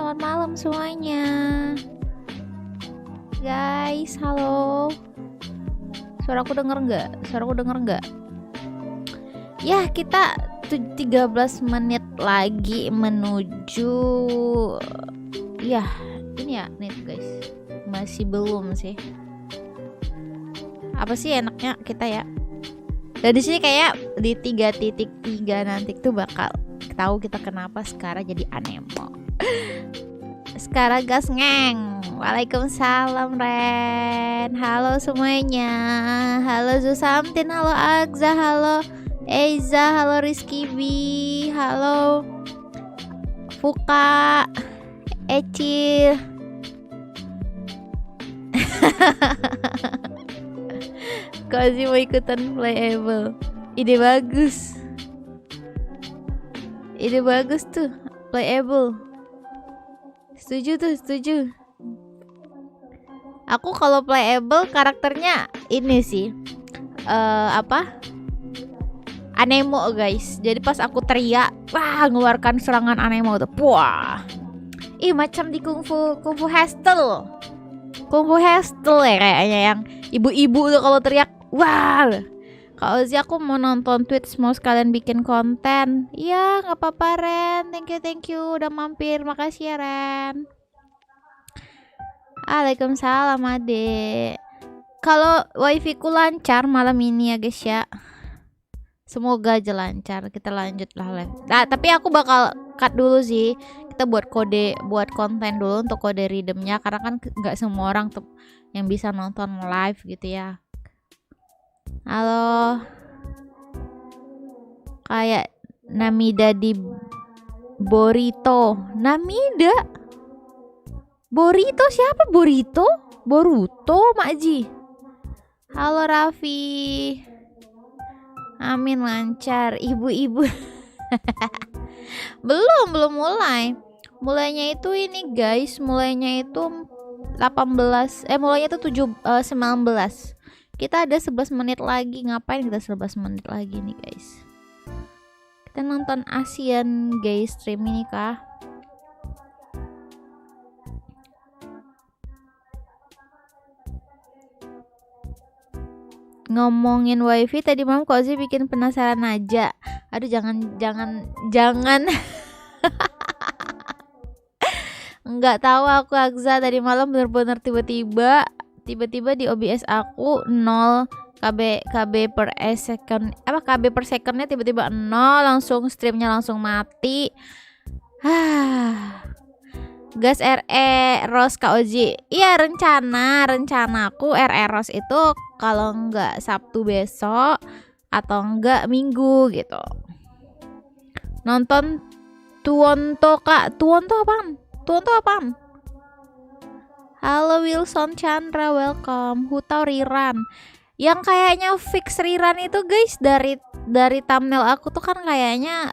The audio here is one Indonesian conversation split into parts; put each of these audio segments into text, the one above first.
selamat malam semuanya. Guys, halo. Suaraku denger nggak? Ya, kita 13 menit lagi menuju ya, ini ya, nih guys. Masih belum sih. Apa sih enaknya kita ya? Dan di sini kayak di 3.3 nanti tuh bakal tahu kita kenapa sekarang jadi anemo. Sekarang gas ngeng. Waalaikumsalam Ren. Halo semuanya. Halo Zusamtin, halo Agza, halo Eiza, halo Rizky B, halo Fuka, Ecil. Kozi mau ikutan playable. Ide bagus tuh, playable. Setuju. Aku kalau playable karakternya ini sih anemo guys. Jadi pas aku teriak, wah, ngeluarkan serangan anemo tuh. Wah. Ih, macam di kungfu hustle. Kungfu hustle ya kayaknya, yang ibu-ibu tuh kalau teriak, wah. Kalau sih aku mau nonton Twitch, mau sekalian bikin konten. Iya, nggak apa-apa Ren. Thank you udah mampir. Makasih ya Ren. Waalaikumsalam adek. Kalau wifi ku lancar malam ini ya guys ya. Semoga aja lancar. Kita lanjut lah live. Nah, tapi aku bakal cut dulu sih. Kita buat konten dulu untuk kode redeemnya, karena kan nggak semua orang tuh yang bisa nonton live gitu ya. Halo. Kayak Namida di Borito. Namida. Borito siapa? Boruto Makji. Halo Raffi. Amin lancar. Ibu-ibu. belum mulai. Mulainya itu ini guys, mulainya itu 19. Kita ada 11 menit lagi. Ngapain kita 11 menit lagi nih guys? Kita nonton Asian Gay Stream ini kah? Ngomongin wifi tadi malam kok sih bikin penasaran aja. Aduh, jangan. Nggak tahu aku Agza, tadi malam bener-bener tiba-tiba di OBS aku 0 KB per second. KB per secondnya tiba-tiba 0, langsung streamnya langsung mati. Gas RE Ros Kak Oji. Iya, rencanaku RE Ros itu kalau enggak Sabtu besok atau enggak Minggu gitu. Nonton Tuonto Kak. Tuonto apaan? Halo Wilson Chandra, welcome. Hutau Riran. Yang kayaknya fix Riran itu guys, dari thumbnail aku tuh kan kayaknya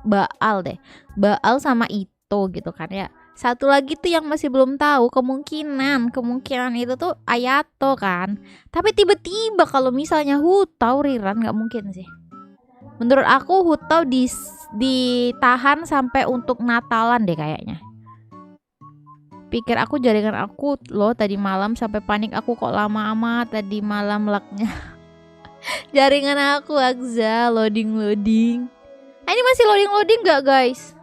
Baal deh. Baal sama Ito gitu kan ya. Satu lagi tuh yang masih belum tahu, kemungkinan itu tuh Ayato kan. Tapi tiba-tiba kalau misalnya Hutau Riran nggak mungkin sih. Menurut aku Hutau ditahan sampai untuk Natalan deh kayaknya. Pikir aku jaringan aku loh tadi malam, sampai panik aku kok lama amat tadi malam lagnya. Jaringan aku Agza loading. Ini masih loading nggak guys?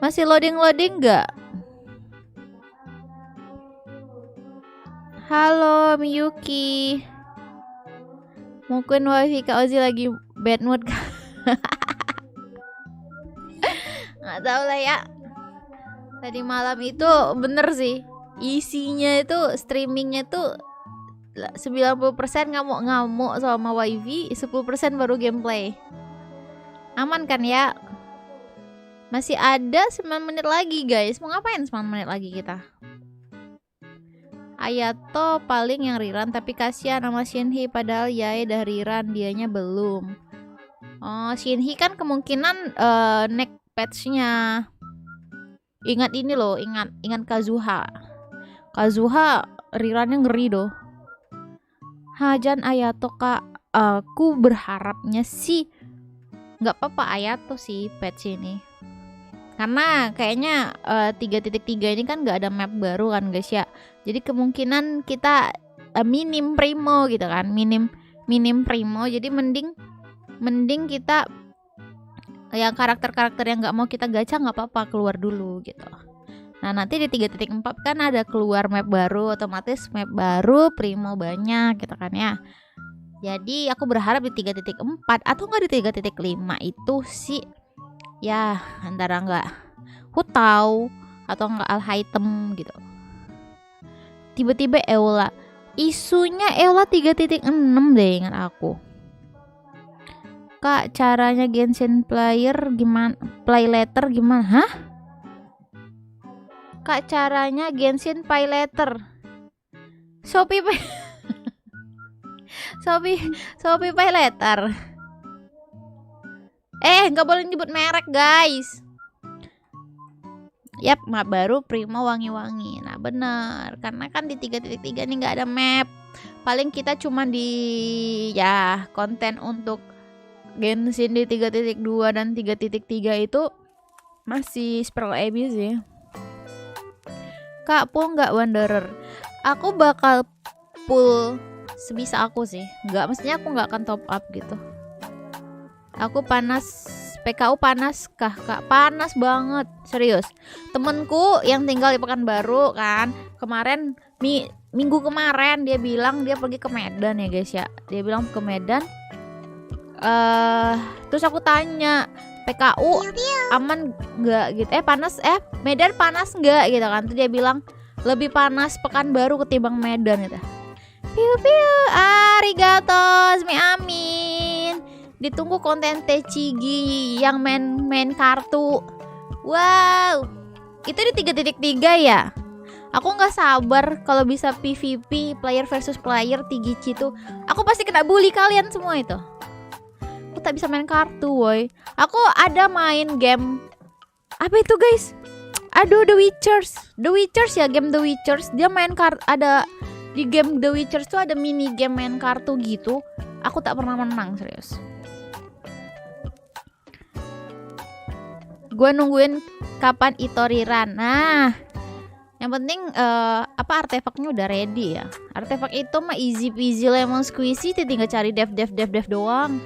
Masih loading nggak? Halo Miyuki. Mungkin wifi Kak Ozi lagi bad mood. Nggak tahu lah ya. Tadi malam itu bener sih, isinya itu streamingnya tuh 90% ngamuk sama wifi, 10% baru gameplay. Aman kan ya? Masih ada 9 menit lagi guys. Mau ngapain 9 menit lagi kita? Ayato paling yang Riran, tapi kasihan sama Shinhi, padahal Yae dah Riran, dianya belum. Oh, Shinhi kan kemungkinan neck patch-nya. Ingat ini loh, ingat Kazuha Rirannya ngeri doh. Hajan Ayato Kak. Aku berharapnya sih nggak apa-apa Ayato sih patch ini. Karena kayaknya 3.3 ini kan nggak ada map baru kan guys ya. Jadi kemungkinan kita minim primo gitu kan, minim primo. Jadi mending kita yang karakter-karakter yang nggak mau kita gacha nggak apa-apa, keluar dulu gitu. Nah nanti di 3.4 kan ada keluar map baru, otomatis map baru primo banyak gitu kan ya. Jadi aku berharap di 3.4 atau enggak di 3.5 itu sih ya antara enggak hutau atau enggak al item gitu. Tiba-tiba Eula, isunya Eula 3.6 deh ingat aku. Kak, caranya Genshin player gimana? Play letter gimana? Hah? Kak, caranya Genshin play letter. Shopee Shopee pay letter. Nggak boleh nyebut merek guys. Yap, map baru primo wangi-wangi. Nah bener, karena kan di 3.3 nih nggak ada map. Paling kita cuma di ya konten untuk Genshin di 3.2 dan 3.3 itu masih Spell AB sih. Kak, pull nggak Wanderer? Aku bakal pull sebisa aku sih. Nggak, maksudnya aku nggak akan top up gitu. Aku panas, PKU panas kah kak? Panas banget, serius. Temenku yang tinggal di Pekanbaru kan, kemarin minggu kemarin dia bilang dia pergi ke Medan ya guys ya. Dia bilang ke Medan. Terus aku tanya, PKU aman nggak gitu? Panas, Medan panas nggak gitu kan? Terus dia bilang lebih panas Pekanbaru ketimbang Medan gitu. Piu piu, arigato, amin. Ditunggu konten Techigi yang main kartu. Wow, itu di 3.3 ya. Aku nggak sabar kalau bisa PvP player versus player Tigici tuh. Aku pasti kena bully kalian semua itu. Aku tak bisa main kartu, woi. Aku ada main game apa itu guys? Aduh, The Witchers ya, game The Witchers. Dia main kartu, ada di game The Witchers tuh ada mini game main kartu gitu. Aku tak pernah menang, serius. Gue nungguin kapan Itori run. Nah, yang penting artefaknya udah ready ya. Artefak itu mah easy peasy lemon squeezy, tinggal cari dev doang.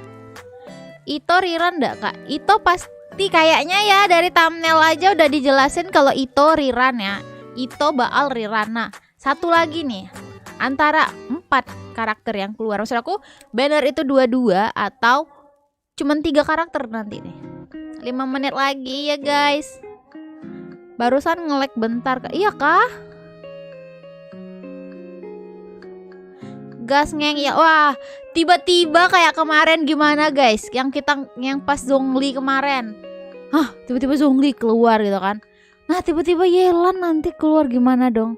Ito rerun ndak kak? Ito pasti kayaknya ya dari thumbnail aja udah dijelasin kalau Ito rerun ya. Ito Baal rerun. Nah, satu lagi nih, antara 4 karakter yang keluar, maksud aku banner itu 22 atau cuman 3 karakter nanti nih. 5 menit lagi ya guys. Barusan nge-lag bentar kak. Iya kah? Gas ngeng ya. Wah, tiba-tiba kayak kemarin gimana guys? Yang pas Zhongli kemarin. Hah, tiba-tiba Zhongli keluar gitu kan. Nah, tiba-tiba Yelan nanti keluar gimana dong?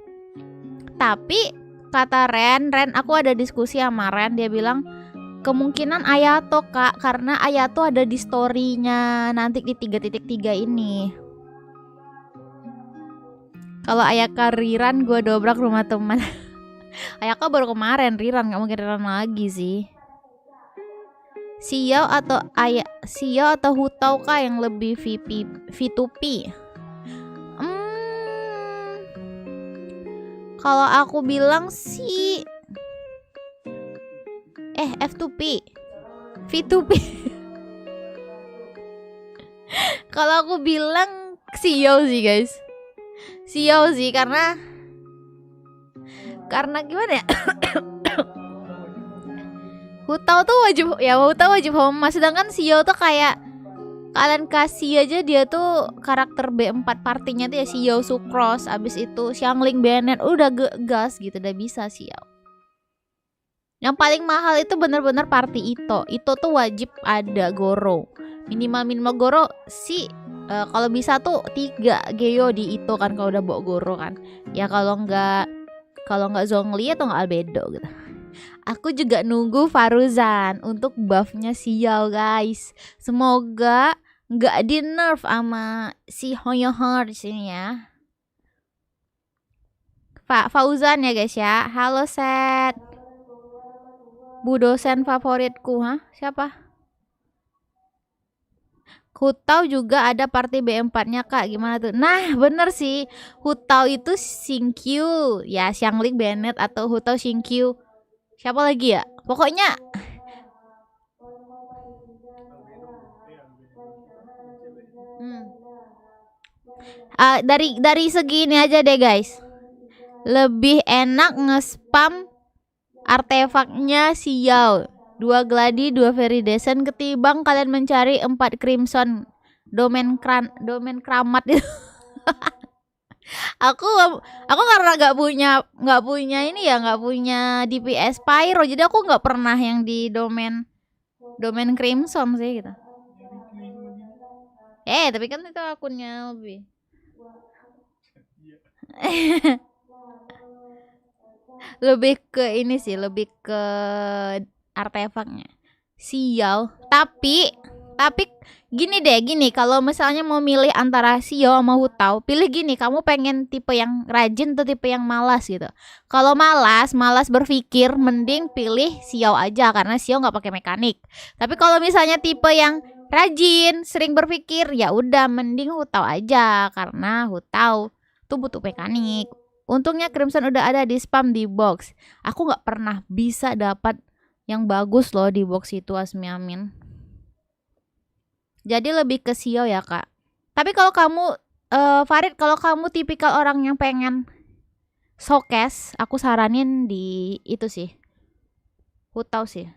Tapi kata Ren aku ada diskusi sama Ren, dia bilang kemungkinan Ayato kak, karena Ayato ada di story-nya nanti di 3.3 ini. Kalau Ayaka rerun gue dobrak rumah teman. Ayaka baru kemarin rerun, gak mungkin rerun lagi sih. Xiao atau Hutau kak yang lebih V2P? Kalau aku bilang sih F2P, V2P. Kalau aku bilang Xiao sih guys, Xiao sih karena gimana ya? Hutau tuh wajib homa, sedangkan Xiao tuh kayak kalian kasih aja dia tuh karakter B4 partinya tuh ya Xiao Sucrose, abis itu Xiangling Bennett udah gas gitu, udah bisa Xiao. Yang paling mahal itu bener-bener party Ito tuh wajib ada Goro, minimal Goro sih. Kalau bisa tuh 3 Geo di Ito kan kalau udah bawa Goro kan ya, kalau nggak Zhongli atau nggak Albedo gitu. Aku juga nunggu Faruzan untuk buffnya Xiao guys, semoga nggak di nerf sama si Hoyohor di sini ya. Fauzan ya guys ya. Halo Set, Bu dosen favoritku, siapa? Hutau juga ada party B4-nya Kak, gimana tuh? Nah bener sih, Hutau itu Xingqiu ya, Xiangling Bennett atau Hutau Xingqiu. Siapa lagi ya? Pokoknya dari segi ini aja deh guys, lebih enak nge-spam artefaknya Xiao 2 gladi 2 viridescent ketimbang kalian mencari 4 crimson domain keramat itu. aku karena nggak punya ini ya, nggak punya DPS Pyro, jadi aku nggak pernah yang di domain crimson sih gitu. Tapi kan itu akunnya lebih lebih ke ini sih, lebih ke artefaknya Xiao. Tapi gini, kalau misalnya mau milih antara Xiao sama Hutau, pilih gini, kamu pengen tipe yang rajin atau tipe yang malas gitu. Kalau malas berpikir, mending pilih Xiao aja karena Xiao nggak pakai mekanik. Tapi kalau misalnya tipe yang rajin, sering berpikir, ya udah mending Hutau aja karena Hutau tuh butuh mekanik. Untungnya Crimson udah ada di spam di box. Aku nggak pernah bisa dapat yang bagus loh di box itu, Asmi Amin. Jadi lebih ke Xiao ya Kak. Tapi kalau kamu Farid, kalau kamu tipikal orang yang pengen showcase, aku saranin di itu sih, Hutau sih.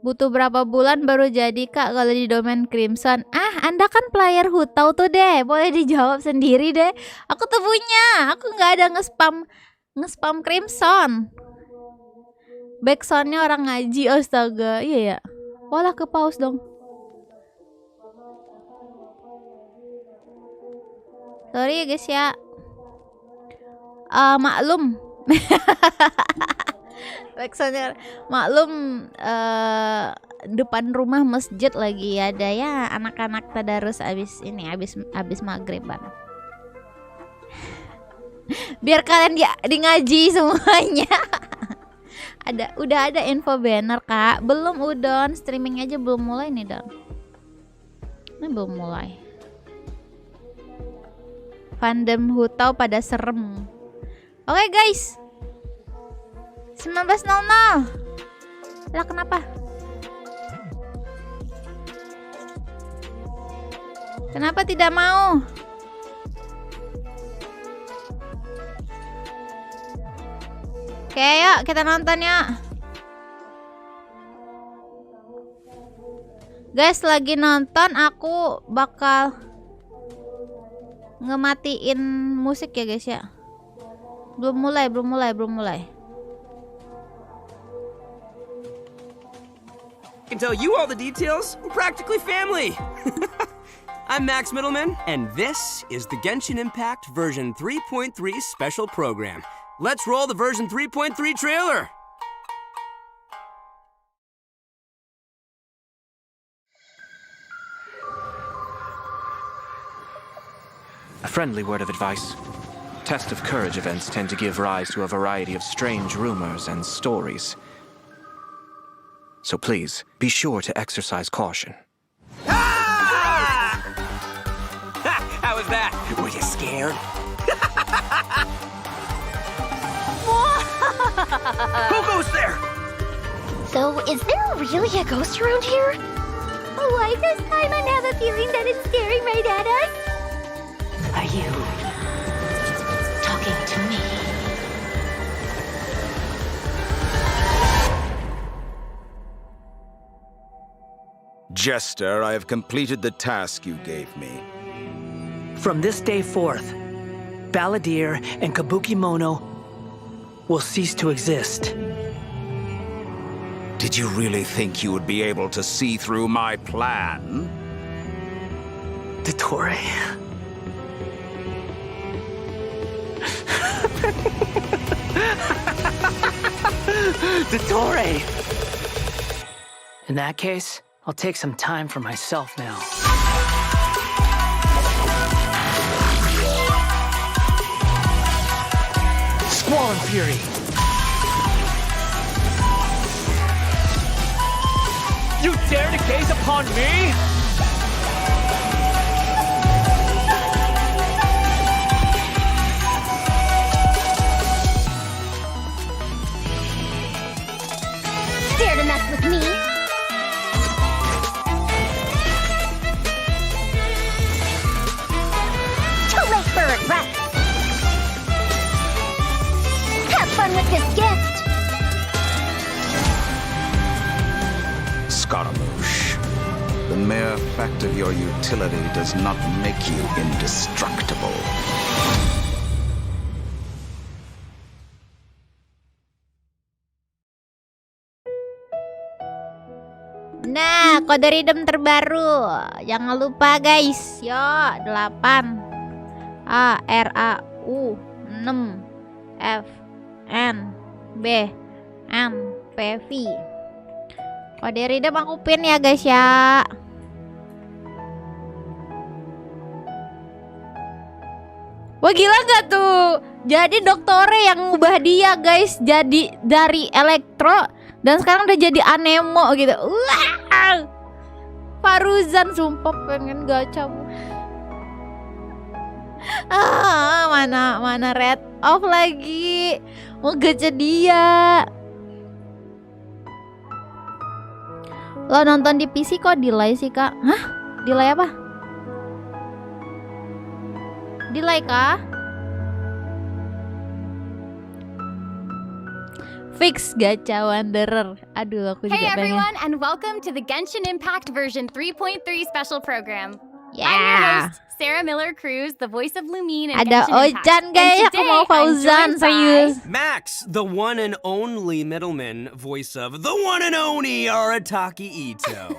Butuh berapa bulan baru jadi Kak kalau di domain Crimson? Anda kan player Hutau tuh deh, boleh dijawab sendiri deh. Aku tuh punya, aku nggak ada nge-spam Crimson. Backsoundnya orang ngaji, astaga, iya ya. Walah, ke pause dong. Sorry ya guys ya. Maklum. Backsoundnya maklum, depan rumah masjid lagi ada ya anak-anak tadarus abis maghriban. Biar kalian di ngaji semuanya. Udah ada info banner Kak. Belum udon, streaming aja belum mulai nih Don. Ini belum mulai. Fandom Hutau pada serem. Oke guys, 19.00. Lah kenapa? Kenapa tidak mau? Oke, yuk kita nonton ya. Guys, lagi nonton aku bakal ngematiin musik ya guys ya. Belum mulai. I can tell you all the details. We're practically family. I'm Max Middleman, and this is the Genshin Impact version 3.3 special program. Let's roll the version 3.3 trailer. A friendly word of advice. Test of courage events tend to give rise to a variety of strange rumors and stories. So please, be sure to exercise caution. Ah! How was that? Were you scared? Who goes there? So, is there really a ghost around here? Why this time I have a feeling that it's staring right at us? Are you talking to me? Jester, I have completed the task you gave me. From this day forth, Balladeer and Kabukimono will cease to exist. Did you really think you would be able to see through my plan? Dottore. Dottore! In that case, I'll take some time for myself now. Squall and Fury! to gaze upon me? Dare to mess with me? Too late for regret. Have fun with this gift. Scaramouche, the mere fact of your utility does not make you indestructible. Nah, kode redeem terbaru. Jangan lupa guys. Yo, 8 A R A U 6 F N B M P V. Kode redeem aku pin ya guys ya. Wah gila gak tuh? Jadi dokternya yang ngubah dia guys, jadi dari elektro dan sekarang udah jadi anemo gitu. Wah, Faruzan sumpah pengen gacha. Mana red off lagi. Mau gacha dia. Lo nonton di PC kok delay sih kak? Hah? Delay apa? Delay kah? Fix gacha wanderer. Aduh, aku Hey juga pengen. everyone, and welcome to the Genshin Impact version 3.3 special program. I'm your Yeah. host, Sarah Miller Cruz, the voice of Lumine in Ada Genshin Impact. Ojan guys, And aku mau today, I'm Fauzan joined by- serius. Max, the one and only middleman voice of the one and only Arataki Ito.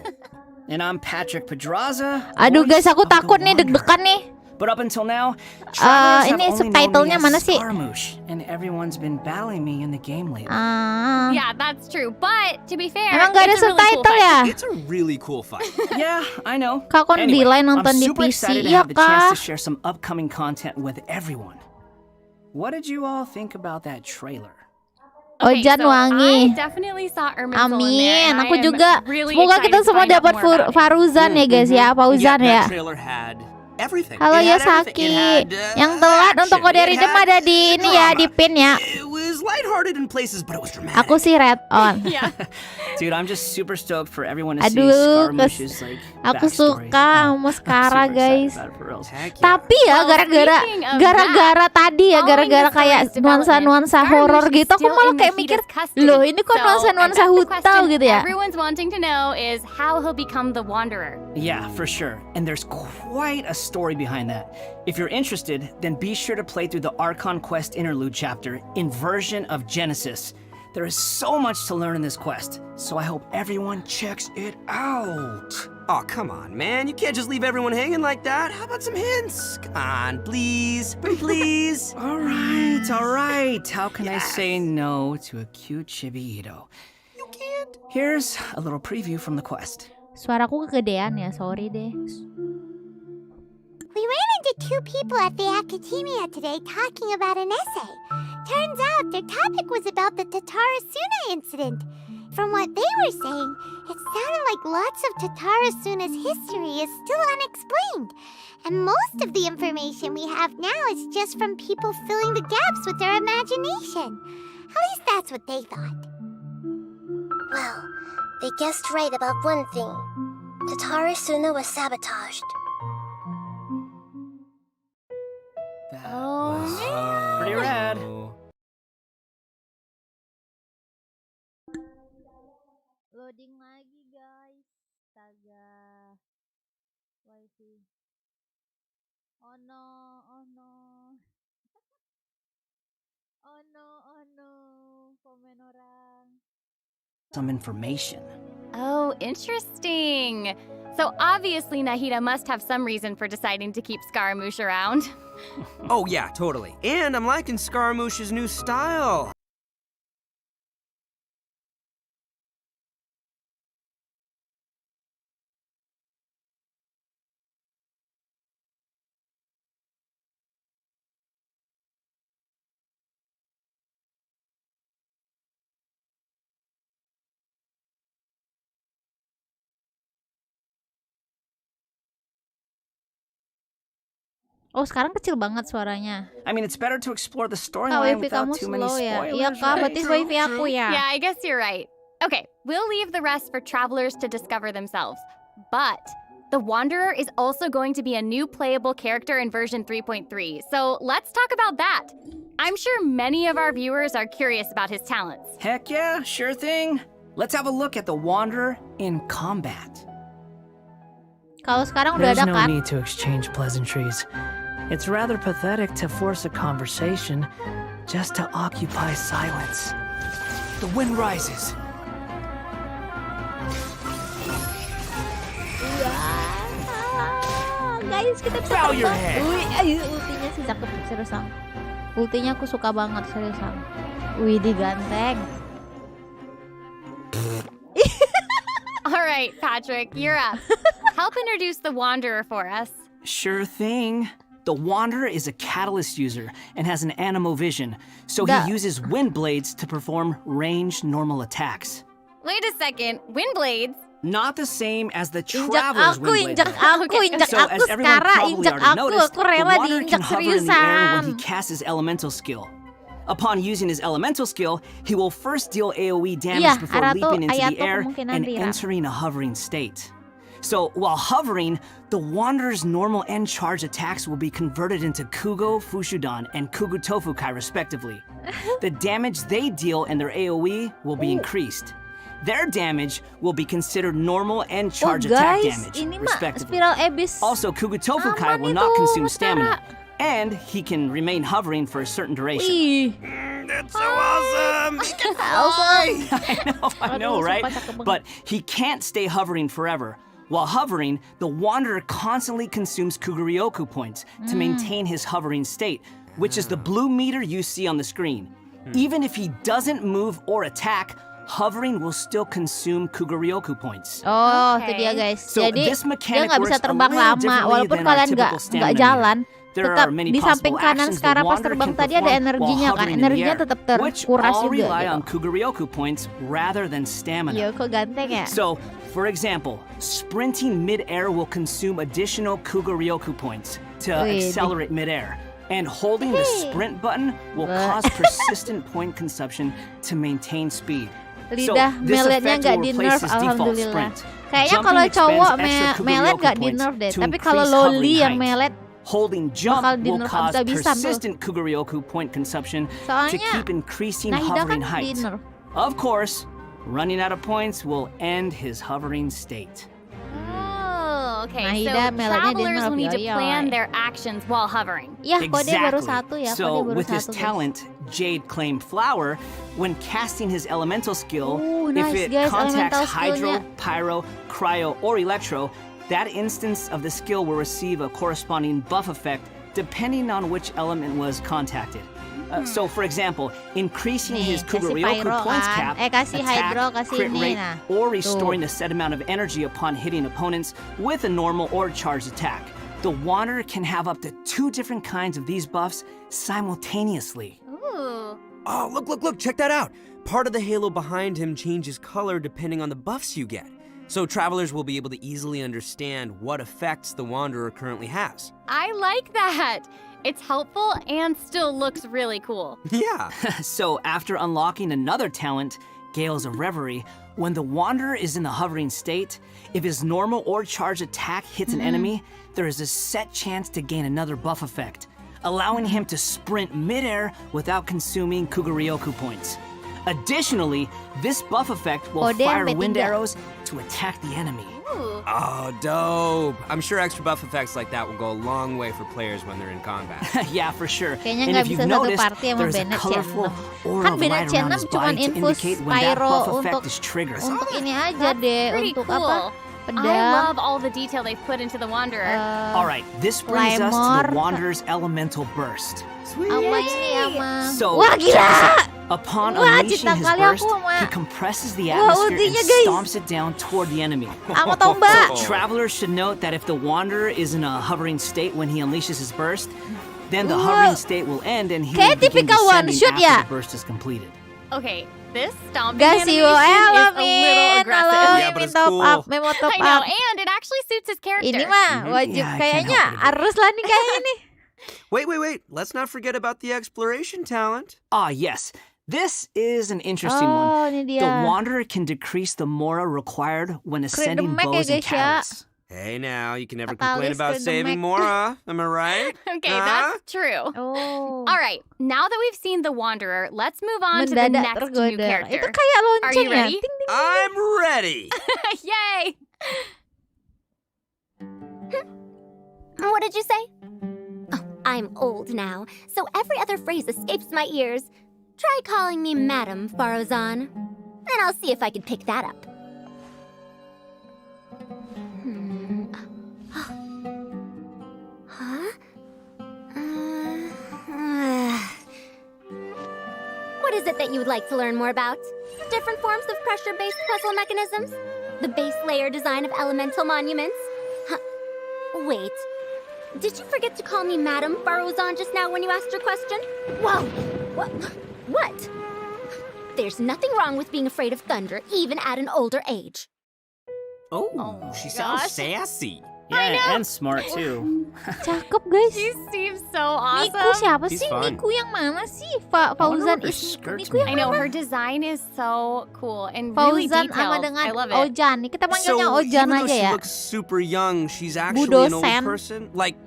And I'm Patrick Pedraza. Aduh guys, voice aku of the takut nih, Wanderer. deg-degan nih. But up until now, travelers have ini only known subtitlenya me mana as sih? Scaramouche, and everyone's been battling me in the game lately. Yeah, that's true. But to be fair, Emang gak ada it's a really cool subtitle fight. ya? It's a really cool fight. Yeah, I know. Kak kon Anyway, delay I'm nonton di super PC. excited to Iya have the chance to kah? share some upcoming content with everyone. What did you all think about that trailer? Okay, Ojan so wangi. I definitely saw Ermenzel in there, Amin, and aku I am juga. really Semoga excited kita to semua find out dapat more about it. Faruzan ya guys ya, Fauzan ya. That trailer had everything. Halo It had Yosaki. everything. It had, Yang telat action. untuk kode It redeem had ada di ini ya, drama. di pin ya. It was lighthearted in places, but it was dramatic. Aku sih red on. Yeah. Dude, I'm just super stoked for everyone to see Aduh, Scaramouche's like aku backstory. suka sama Skara Super excited guys. about it, for reals. Heck yeah. Tapi ya Well, gara-gara speaking of gara-gara tadi ya following gara-gara the story's kayak nuansa-nuansa development, horor Scaramouche is gitu aku still malah in kayak Nahida's mikir custody. loh ini kok So, nuansa-nuansa I bet the hutau question gitu ya. Everyone's wanting to know is how he'll become the Wanderer. Yeah, for sure. And there's quite a story behind that. If you're interested, then be sure to play through the Archon Quest interlude chapter in version of Genesis. There is so much to learn in this quest, so I hope everyone checks it out. Oh, come on, man. You can't just leave everyone hanging like that. How about some hints? Come on, please. Please. All right. How can I Yes. say no to a cute chibi-ito? You can't. Here's a little preview from the quest. Suaraku kegedean ya, sorry deh. We ran into two people at the academia today talking about an essay. Turns out their topic was about the Tatarasuna incident. From what they were saying, it sounded like lots of Tatarasuna's history is still unexplained. And most of the information we have now is just from people filling the gaps with their imagination. At least that's what they thought. Well, they guessed right about one thing. Tatarasuna was sabotaged. That Oh, was man. pretty rad. Loading lagi guys. Astaga. Wifi. Oh no, oh no. Oh no, oh no. Komen orang. Some information. Oh, interesting. So obviously Nahida must have some reason for deciding to keep Scaramouche around. Oh, yeah, totally. And I'm liking Scaramouche's new style. Oh, sekarang kecil banget suaranya. I mean, it's better to explore the Kak, storyline wifi kamu without too many slow ya. spoilers. Iya kak, berarti wifi aku ya. Yeah, I guess you're right. Okay, we'll leave the rest for travelers to discover themselves. But the Wanderer is also going to be a new playable character in version 3.3, so let's talk about that. I'm sure many of our viewers are curious about his talents. Heck yeah, sure thing. Let's have a look at the Wanderer in combat. Kalau sekarang udah There's ada no kan? need to exchange pleasantries. It's rather pathetic to force a conversation just to occupy silence. The wind rises. Guys, kita bisa Bow your terbang. head. Ultinya sih cakep, seriusan. Ultinya aku suka banget, seriusan. Wih, diganteng. All right, Patrick, you're up. Help introduce the Wanderer for us. Sure thing. The Wanderer is a catalyst user and has an animo vision, so he uses wind blades to perform ranged normal attacks. Wait a second, wind blades? Not the same as the Injak Traveler's aku, wind blade. injak aku, injak So, aku as everyone sekarang, probably injak already noticed, aku the rela Wanderer diinjak can hover in the air when he seriusan. casts his elemental skill. Upon using his elemental skill, he will first deal AoE damage Iya, before ada tuh, leaping into ayat the tuh air kemungkinan and Rira. entering a hovering state. So, while hovering, the Wanderer's normal and charge attacks will be converted into Kugo Fushudan and Kugu Tofukai respectively. The damage they deal and their AoE will be increased. Their damage will be considered normal and charge attack guys, damage, ini mah respectively. spiral abyss. Also, Kugu Tofukai Aman will not itu, consume Maskara. stamina, and he can remain hovering for a certain duration. Wih, That's so awesome! awesome. I know, Aduh, right? sumpah cakep banget. But he can't stay hovering forever. While hovering, the Wanderer constantly consumes Kuguryoku points to maintain his hovering state, which is the blue meter you see on the screen. Even if he doesn't move or attack, hovering will still consume Kuguryoku points. Oh, itu dia guys. So Jadi this dia mechanic nggak bisa works a terbang little lama, differently walaupun than our kalian typical nggak stamina jalan. There Tetap are many di samping possible kanan actions sekarang the pas Wanderer terbang can tadi ada perform energinya while kan, hovering in the energinya air, tetap which terkuras all juga rely gitu. on Kuguryoku points rather than stamina. Iya, kok ganteng ya? So, for example, sprinting mid-air will consume additional Kuguryoku points to Wih, accelerate mid-air. And holding the Hehe. sprint button will Wah. cause persistent point consumption to maintain speed. Lidah this meletnya effect nggak will di replace nerf, his default alhamdulillah. sprint. Kayaknya Jumping kalau expands cowok extra melet Kuguryoku nggak di points nerf deh, to tapi kalau increase loli hovering yang height. melet Holding jump bakal di will nerf cause habis-habisan tuh. persistent Kuguryoku point consumption to Soalnya keep increasing Nahida kan hovering di height. nerf. Of course, running out of points will end his hovering state. Oh, okay. Nahida So meletnya di travelers nerf, will need to yoi. plan their actions while hovering. Iya, kode baru Exactly. satu ya, So, kode baru with his satu. Guys. talent, Jade Claim Flower, when casting his elemental skill, Ooh, if nice, it guys, contacts elemental Hydro, skillnya. Pyro, Cryo, or Electro, that instance of the skill will receive a corresponding buff effect depending on which element was contacted. So, for example, increasing Nih, his kasih Kuguryoku Pyro points kan. cap, Kasih attack, Hydro, kasih crit ini, rate, nah. or restoring Tuh. a set amount of energy upon hitting opponents with a normal or charged attack. The Wanderer can have up to 2 different kinds of these buffs simultaneously. Ooh. Oh, look, check that out. Part of the halo behind him changes color depending on the buffs you get. So travelers will be able to easily understand what effects the Wanderer currently has. I like that. It's helpful and still looks really cool. Yeah. So, after unlocking another talent, Gales of Reverie, when the Wanderer is in the hovering state, if his normal or charged attack hits an enemy, there is a set chance to gain another buff effect, allowing him to sprint midair without consuming Kuguryoku points. Additionally, this buff effect will Kode yang fire wind P3. arrows to attack the enemy. Ooh. Oh, dope. I'm sure extra buff effects like that will go a long way for players when they're in combat. Yeah, for sure. Kayaknya And nggak if bisa you've satu noticed, party sama there's a Bennett colorful Channel. aura Kan of Bennett light around Channel his cuman body to infus indicate when that pyro buff effect untuk is triggered. untuk ini aja That's deh, pretty untuk cool. apa? I Pedang. love all the detail they've put into the Wanderer. All right, this brings us to Lemor. the Wanderer's elemental burst. Ama ini ama. So, Wah check this gila! out. Upon Wah, unleashing cinta his kali burst, aku sama- he compresses the Wah, atmosphere and ultinya, guys. stomps it down toward the enemy. Ama tombak. Travelers should note that if the Wanderer is in a hovering state when he unleashes his burst, then the Wah. hovering state will end and he Kayak will begin typical one descending shot after ya? the burst is completed. Okay, this stomping Gak animation sih, is a little Min. aggressive. Halo, Yeah, but Min it's top cool. up, Memo top I know, up. and it actually suits his character. Ini mah wajib Yeah, I can't kayaknya help it a bit. harus lah nih kayaknya nih. Wait. Let's not forget about the exploration talent. Ah, yes. This is an interesting Oh, one. ini The dia. Wanderer can decrease the mora required when ascending Demek ya, bows and guys, ya. catalysts. Hey now, you can never Katalis complain about ke saving Demek. Mora. Am I right? Okay, Huh? that's true. Oh. All right, now that we've seen the Wanderer, let's move on to the Mendadak next new tergoda. character. Itu kayak Are lonceng you ya. ready? Ting, ting, ting. I'm ready. Yay! What did you say? Oh, I'm old now, so every other phrase escapes my ears. Try calling me Madam Farozan, and I'll see if I can pick that up. Huh? What is it that you would like to learn more about? Different forms of pressure-based puzzle mechanisms? The base layer design of elemental monuments? Huh. Wait. Did you forget to call me Madam Farozan just now when you asked your question? Whoa! What? There's nothing wrong with being afraid of thunder, even at an older age. Oh, she sounds gosh. sassy. Yeah, and smart too. Cakep guys. She seems so Niku awesome. siapa He's sih? fun. Niku yang mana sih? I wonder Fauzan what her is skirt's Niku yang I know mana? her design is so cool and really Fauzan sama detailed. dengan I love it. Ojan. Kita panggilnya So, Ojan even though aja she ya. looks super young, she's actually an old dosen. person. Like,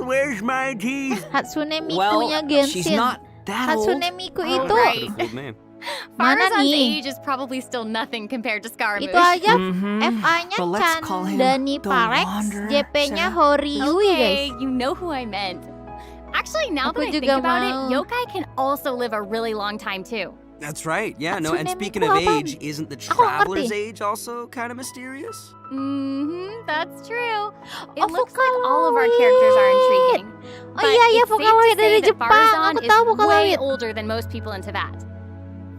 where's my teeth? Hatsune Well, Mikunya she's Genshin. not that old. Hatsune Miku Oh, itu right. Old man. Mana Faruzan's nih? age is probably still nothing compared to Scaramouche. Itu aja Mhm. FA-nya But let's call him Chandani the Parex, Wanderer, JP-nya Sarah. Horyui guys. Okay, you know who I meant. Actually, now Aku that I think juga about it, mau. yokai can also live a really long time too. That's right. Yeah, no. And Hatsune speaking Miku of apaan? age, isn't the Aku nggak traveler's ngerti. age also kind of mysterious? That's true. It Oh, looks like all of our characters are intriguing. Oh But iya, it's safe to Vocaloid say dari that Jepang. Faruzan Aku is tahu way Vocaloid. older than most people in Tibet.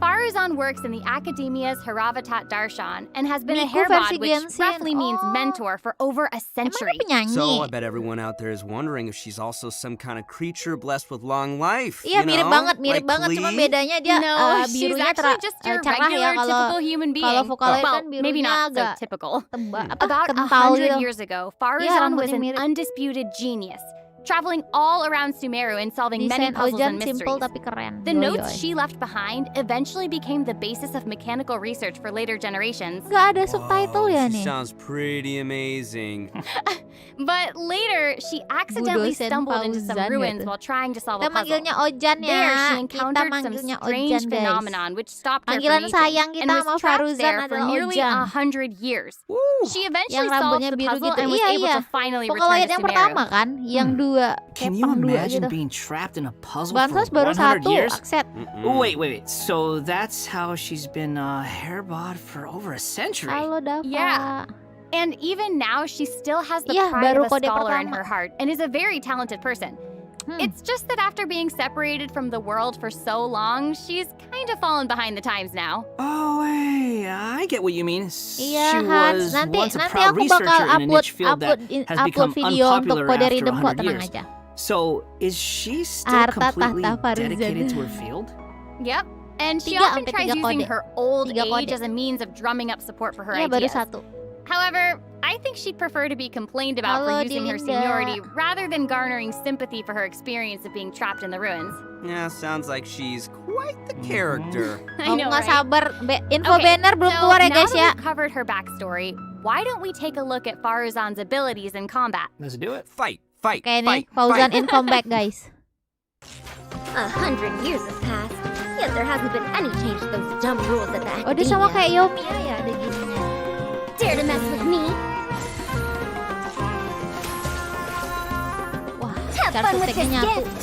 Faruzan works in the academia's Haravatat Darshan and has been a Miku versi hairbod, which Genshin. roughly means Oh. mentor for over a Emang century. dia penyanyi? So I bet everyone out there is wondering if she's also some kind of creature blessed with long life. Iya you mirip know? banget Like Cuma Klee? bedanya dia No, she's birunya actually just your cerah ya regular, kalau typical human being. kalau Vocaloid well, kan birunya maybe not so agak typical. About About 100 gitu. years ago, Faruzan was rambutnya an mirip. undisputed genius, traveling all around Sumeru and solving many Desain puzzles Ojan and simple mysteries. tapi keren. The Yoi, notes yoi. she left behind eventually became the basis of mechanical research for later generations. Nggak ada subtitle Whoa, ya she nih. sounds pretty amazing. But later, she accidentally Budosen stumbled into some Fauzan ruins gitu. while trying to solve Kita a puzzle. manggilnya Ojan ya. There, she Kita encountered some manggilnya strange Ojan guys. phenomenon which stopped her Panggilan from sayang aging kita and sama was trapped Faruzan there for adalah nearly Ojan. 100 years. Woo! She eventually Yang solved rambutnya the biru puzzle gitu. and was Iya, able iya. to finally return Vocaloid to yang Sumeru. pertama kan, yang dua Can you kepang dua imagine gitu. being trapped in a puzzle Bansos for baru 100 satu, years? akset. Oh, wait. So that's how she's been hairbod for over a century. Halo Dava. Yeah. And even now, she still has the Iya, pride baru of a kode scholar in pertama. her heart and is a very talented person. It's just that after being separated from the world for so long, she's kind of fallen behind the times now. Oh, hey, I get what you mean. Iya, She Hans. was Nanti once a nanti proud aku bakal researcher in a niche field that has become video untuk unpopular kode after rhythm kok, 100 tenang years. aja. So, is she still Harta completely tahta Faruzan. dedicated to her field? Yep. And she 3 often sampai tries 3 using kode. her old 3 age kode. as a means of drumming up support for her Iya, baru ideas. satu. However, I think she'd prefer to be complained about Halo, for using her Dinda. seniority rather than garnering sympathy for her experience of being trapped in the ruins. Yeah, sounds like she's quite the character. I Aku know, nggak right? sabar. Info Okay, banner belum so keluar ya now guys that ya. we've covered her backstory, why don't we take a look at Faruzan's abilities in combat? Let's do it. Fight. Oke nih, fight, Fauzan fight. in comeback guys. 100 years have passed, yet there hasn't been any change to those dumb rules at the Oh dia sama academia. kayak Yomiya ya, ada gini. Dare to mess with me? Wah, Have cara fun with this suteknya nyatu. gift.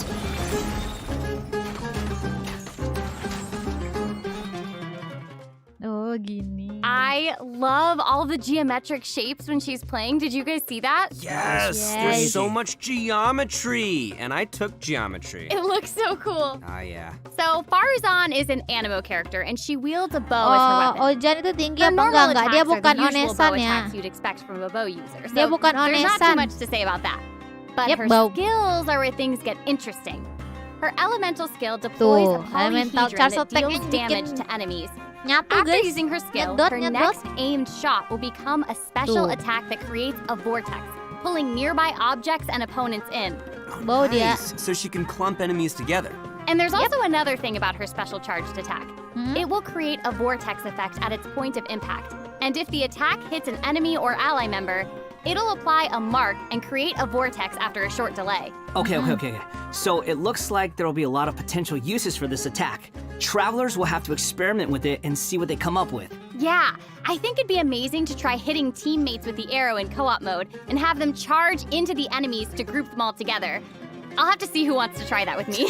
Oh gini. I love all the geometric shapes when she's playing. Did you guys see that? Yes, Yes. there's so much geometry. And I took geometry. It looks so cool. Ah, yeah. So Faruzan is an animo character, and she wields a bow as her Oh, weapon. Ojan itu tinggi Her apa normal enggak? Dia attacks are bukan the usual onesan bow ya. attacks you'd expect from a bow user. So Dia bukan there's not too onesan. much to say about that. But Yep, her bow. skills are where things get interesting. Her elemental skill deploys Tuh, a elemental polyhedron charge that attack deals yang damage bikin to enemies. Nyatu After guys. using her skill, Nyedot, her nyedot. next aimed shot will become a special Tuh. attack that creates a vortex, pulling nearby objects and opponents in. Bawa dia. Nice. So she can clump enemies together. And there's also another thing about her special charged attack. It will create a vortex effect at its point of impact. And if the attack hits an enemy or ally member, it'll apply a mark and create a vortex after a short delay. Okay. So it looks like there will be a lot of potential uses for this attack. Travelers will have to experiment with it and see what they come up with. Yeah, I think it'd be amazing to try hitting teammates with the arrow in co-op mode and have them charge into the enemies to group them all together. I'll have to see who wants to try that with me.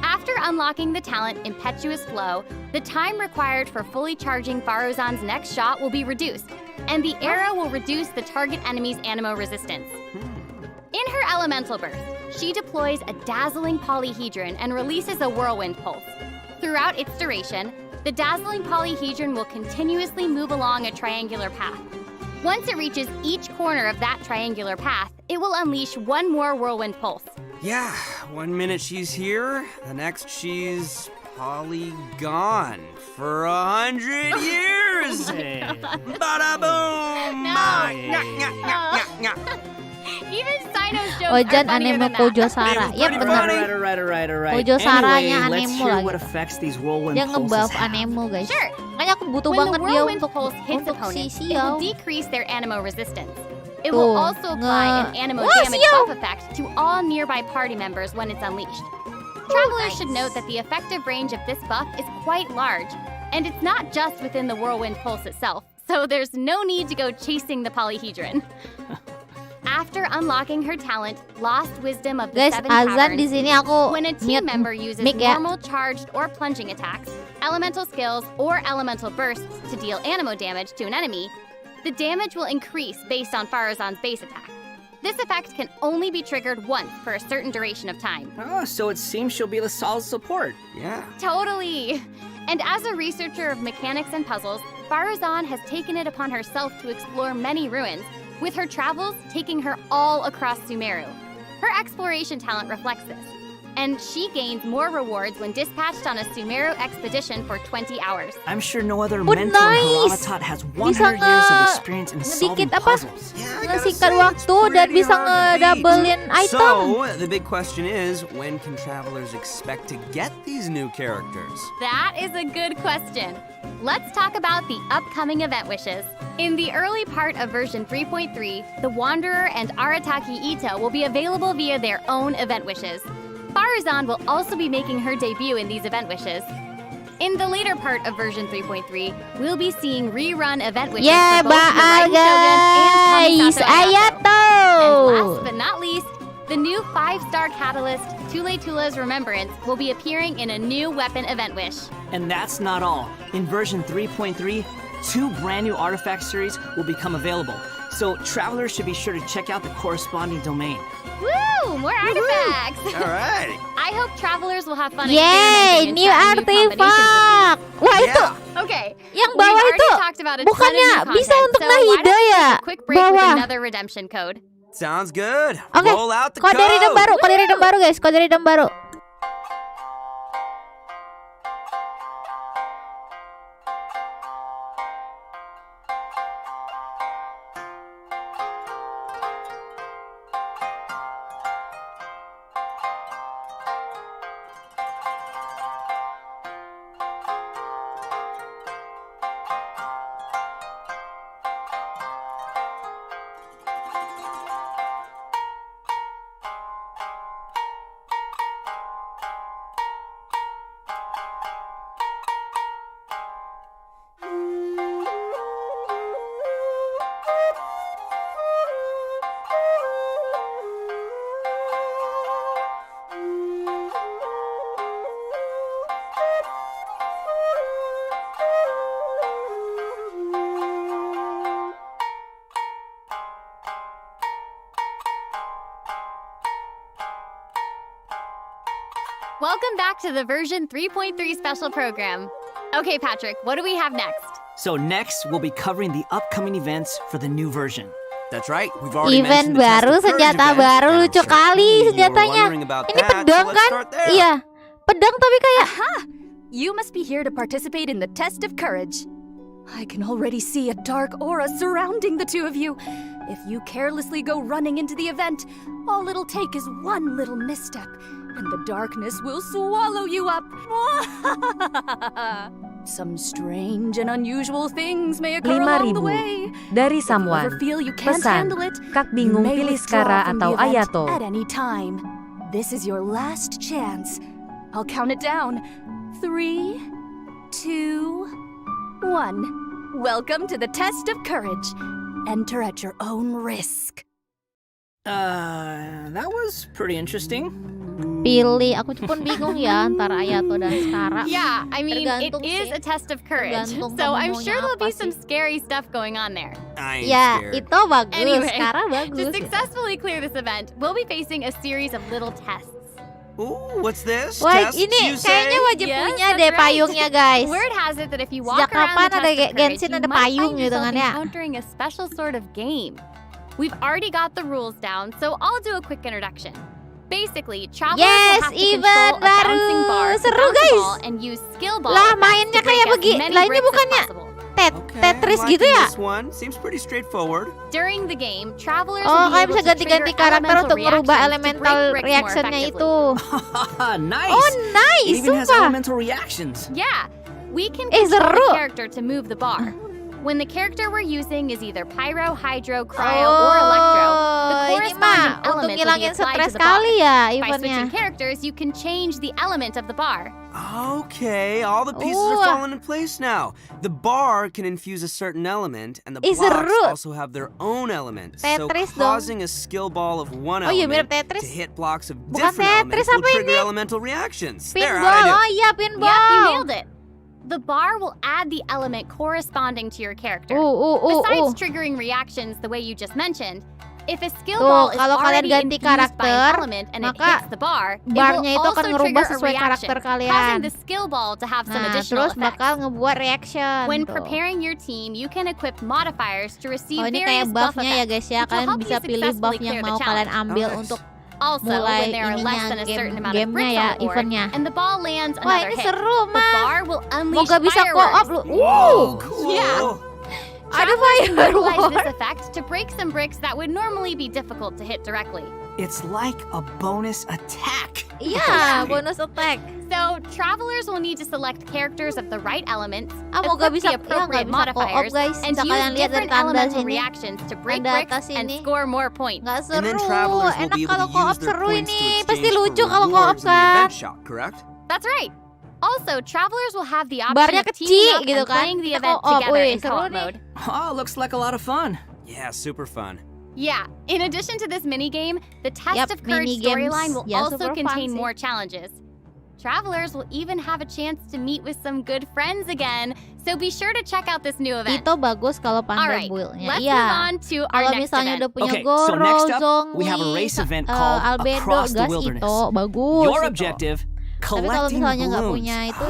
After unlocking the talent Impetuous Flow, the time required for fully charging Faruzan's next shot will be reduced, and the arrow will reduce the target enemy's ammo resistance. In her elemental burst, she deploys a dazzling polyhedron and releases a whirlwind pulse. Throughout its duration, the dazzling polyhedron will continuously move along a triangular path. Once it reaches each corner of that triangular path, it will unleash one more whirlwind pulse. Yeah, 1 minute she's here, the next she's gone for 100 years. Bada boom! Even Sino's jokes Ojan are funnier anime than that. Kojo Sara. Yap benar. Right. Kojo Saranya Anyway, let's anemo hear lagi. what effects these whirlwind Dia pulses ngebuff have. anemo guys. Sure. Makanya aku butuh When the banget dia whirlwind untuk pulse hits si opponents, it Xiao. will decrease their animo resistance. It will Tuh, also apply an animo Wah, damage Xiao! buff effect to all nearby party members when it's unleashed. Travelers should note that the effective range of this buff is quite large, and it's not just within the whirlwind pulse itself, so there's no need to go chasing the polyhedron. After unlocking her talent, Lost Wisdom of the Guys, Seven azan di Caverns, sini aku when a team member uses mic ya. normal charged or plunging attacks, elemental skills, or elemental bursts to deal animo damage to an enemy, the damage will increase based on Faruzan's base attack. This effect can only be triggered once for a certain duration of time. Oh, so it seems she'll be the solid support. Yeah. Totally! And as a researcher of mechanics and puzzles, Faruzan has taken it upon herself to explore many ruins, with her travels taking her all across Sumeru. Her exploration talent reflects this, and she gains more rewards when dispatched on a Sumeru expedition for 20 hours. I'm sure no other Oh, mentor in nice. Haravatat has Bisa 100 years of experience in solving ngedikit apa? puzzles. Ngesingkat waktu dan bisa ngedoublein item. So, the big question is, when can travelers expect to get these new characters? That is a good question. Let's talk about the upcoming event wishes. In the early part of version 3.3, the Wanderer and Arataki Ito will be available via their own event wishes. Faruzan will also be making her debut in these event wishes. In the later part of version 3.3, we'll be seeing rerun event wishes Yeah, for both the Raiden Shogun and guys, Kamisato ayato. And last but not least, the new 5-star catalyst, Tule Tula's Remembrance, will be appearing in a new weapon event wish. And that's not all. In version 3.3, 2 brand new artifact series will become available. So travelers should be sure to check out the corresponding domain. Woo! More artifacts! All right. I hope travelers will have fun Yay, experimenting and new trying combinations artifact. Wah itu Yeah. Okay. yang We've bawah already itu talked about a ton of bukannya new bisa content, untuk so why Nahida don't we ya? take a quick break with Bawah. another redemption code. Sounds good. Oke, Roll out the kode redeem code. baru, kode redeem baru guys, kode redeem baru. Welcome back to the version 3.3 special program. Okay, Patrick, what do we have next? So next, we'll be covering the upcoming events for the new version. That's right. We've already Event mentioned the Test baru, of Courage senjata event, baru, and I'm lucu sure kali you were senjatanya. wondering about Ini that, so pedang let's kan? start there. Iya, pedang tapi kayak You must be here to participate in the test of courage. I can already see a dark aura surrounding the two of you. If you carelessly go running into the event, all it'll take is one little misstep, and the darkness will swallow you up. Some strange and unusual things may occur along the 5.000 way. dari If you someone. ever feel you can't Pesan, handle it, Kak you bingung may pilih withdraw Skara from atau the event Ayato. at any time. This is your last chance. I'll count it down. 3, 2, 1. Welcome to the test of courage. Enter at your own risk. That was pretty interesting. Pilih, aku pun bingung ya antara Ayato dan Skara. Yeah, I mean, it Tergantung is sih. a test of courage. Tergantung So kamu I'm maunya sure there'll be apa some sih. scary stuff going on there. I ain't Ya, scared. itu bagus. Anyway, Skara To bagus. successfully clear this event, we'll be facing a series of little tests. Ooh, what's this? Wah, Tests, ini you say? kayaknya wajib Yes, punya that's deh right. payungnya, guys. Word has it that if you walk Sejak around kapan the ada test of courage, Genshin you ada might payung find gitu yourself kan ya? encountering a special sort of game. We've already got the rules down, so I'll do a quick introduction. Basically, travelers Yes, will have to event control a bouncing baru. bar to Seru, bounce a guys. ball and use skill ball Lah, effects mainnya to break kayak as begini. many Lah, ini bricks as bukannya possible. Okay, Tetris I'm gitu liking ya? This one seems pretty straightforward. During the game, travelers Oh, will be kayak able bisa to ganti-ganti trigger karakter elemental untuk merubah reactions to elemental break bricks more reactionnya effectively. itu. Nice. Oh, nice, It even has sumpah. elemental reactions. Yeah, we can Eh, control seru. the character to move the bar. When the character we're using is either pyro, hydro, cryo, or electro, the ini corresponding mah untuk element will be ngilangin applied stres to the bar. kali ya By eventnya. switching characters, you can change the element of the bar. Okay, all the pieces Ooh. are falling in place now. The bar can infuse a certain element, and the Ih, blocks seru. also have their own elements. So Tetris dong. causing a skill ball of one Oh iya, mirip element Tetris. to hit blocks of Bukan different Tetris, elements will apa trigger ini? elemental reactions. There, Pinball. how'd I do? Oh iya, pinball. Yep, you nailed it. The bar will add the element corresponding to your character. Besides triggering reactions the way you just mentioned, if a skill Tuh, ball is kalau kalian already ganti infused by an karakter, element and it maka hits the bar, it barnya will itu akan also ngerubah trigger a sesuai reaction, karakter causing kalian. the skill ball to have some Nah, additional terus effects. bakal ngebuat reaction. When tuh. preparing your team, you can equip modifiers to receive Oh, ini various kayak buff buffnya ya guys effects, ya. which will Kalian help bisa you pilih buff successfully yang clear the mau kalian challenge. ambil Nice. untuk Also, mulai when there are less ininya, than a certain amount of gamenya bricks ya, on the board, eventnya. and the ball lands Wah, another ini hit, seru, the Mas. bar will unleash Moga bisa co-op fireworks. lu. Cool. Yeah. Ada Travelers can utilize fireworks. this effect to break some bricks that would normally be difficult to hit directly. It's like a bonus attack. Iya, bonus attack. So, travelers will need to select characters of the right elements, Moga equip bisa, the appropriate nggak bisa co-op modifiers, guys. and Bisa use kalian lihat dari different tanda elemental sini. reactions to break Ada bricks atas and ini. score more points. Nggak And then seru. travelers will Enak be able kalau to co-op use their seru points ini. to Pasti exchange lucu for kalau co-op rewards in the kan. event shop, correct? That's right. Also, travelers will have the option Barnya of kecil teaming up gitu and kan. playing the Kita event co-op. together Wih, in seru co-op nih. mode. Oh, looks like a lot of fun. Yeah, super fun. Yeah, in addition to this minigame, the Test Yep, of Courage minigames. storyline will Yeah, also super contain fun sih. more challenges. Travelers will even have a chance to meet with some good friends again, so be sure to check out this new event. Itu bagus kalau pandai Alright, build-nya. let's Iya. move on to our Kalau next misalnya event. udah punya Okay, Goro, so next up, Zhongli, we have a race event called Albedo, Across the Gas Wilderness. Ito, bagus. Your itu. objective, Tapi kalau collecting misalnya nggak balloons. punya itu,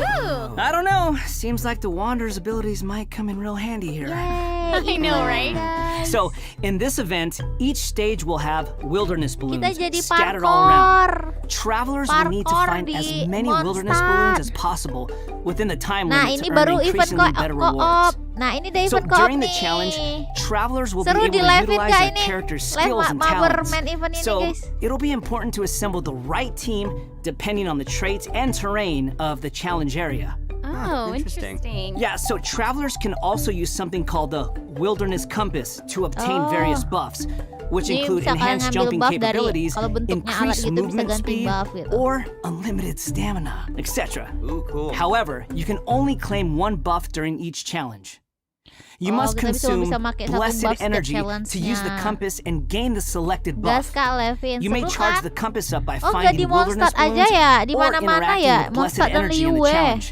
I don't know. Seems like the Wanderer's abilities might come in real handy here. I know, right? So, in this event, each stage will have wilderness balloons kita jadi scattered all around. parkour. Travelers will need to Parkour find di as many wilderness Mondstadt. balloons as possible within the time Nah, limit ini to baru earn event increasingly better co-op. rewards. Nah, ini udah So event co-op during the nih. challenge, travelers will Seru be di able to live-in utilize nggak their ini? character's Live skills and Maverman talents. event ini So guys. it'll be important to assemble the right team depending on the traits and terrain of the challenge area. Oh, interesting. interesting. Yeah, so travelers can also use something called the Wilderness Compass to obtain various buffs, which Jadi include bisa kalian enhanced ngambil jumping buff dari capabilities, kalau bentuknya alat increased gitu bisa movement ganti speed, buff gitu. or unlimited stamina, etc. Ooh, cool. However, you can only claim one buff during each challenge. You Oh, must kita cuma consume bisa pakai satu blessed buff setiap energy to use the challenge-nya. compass and gain the selected Gas buff. Kak Levin, You may seru charge kan? the compass up by Oh, nggak finding di wilderness Mondstadt aja balloons ya, di or mana-mana interacting ya, with blessed Mondstadt dan energy in the Liyue. challenge.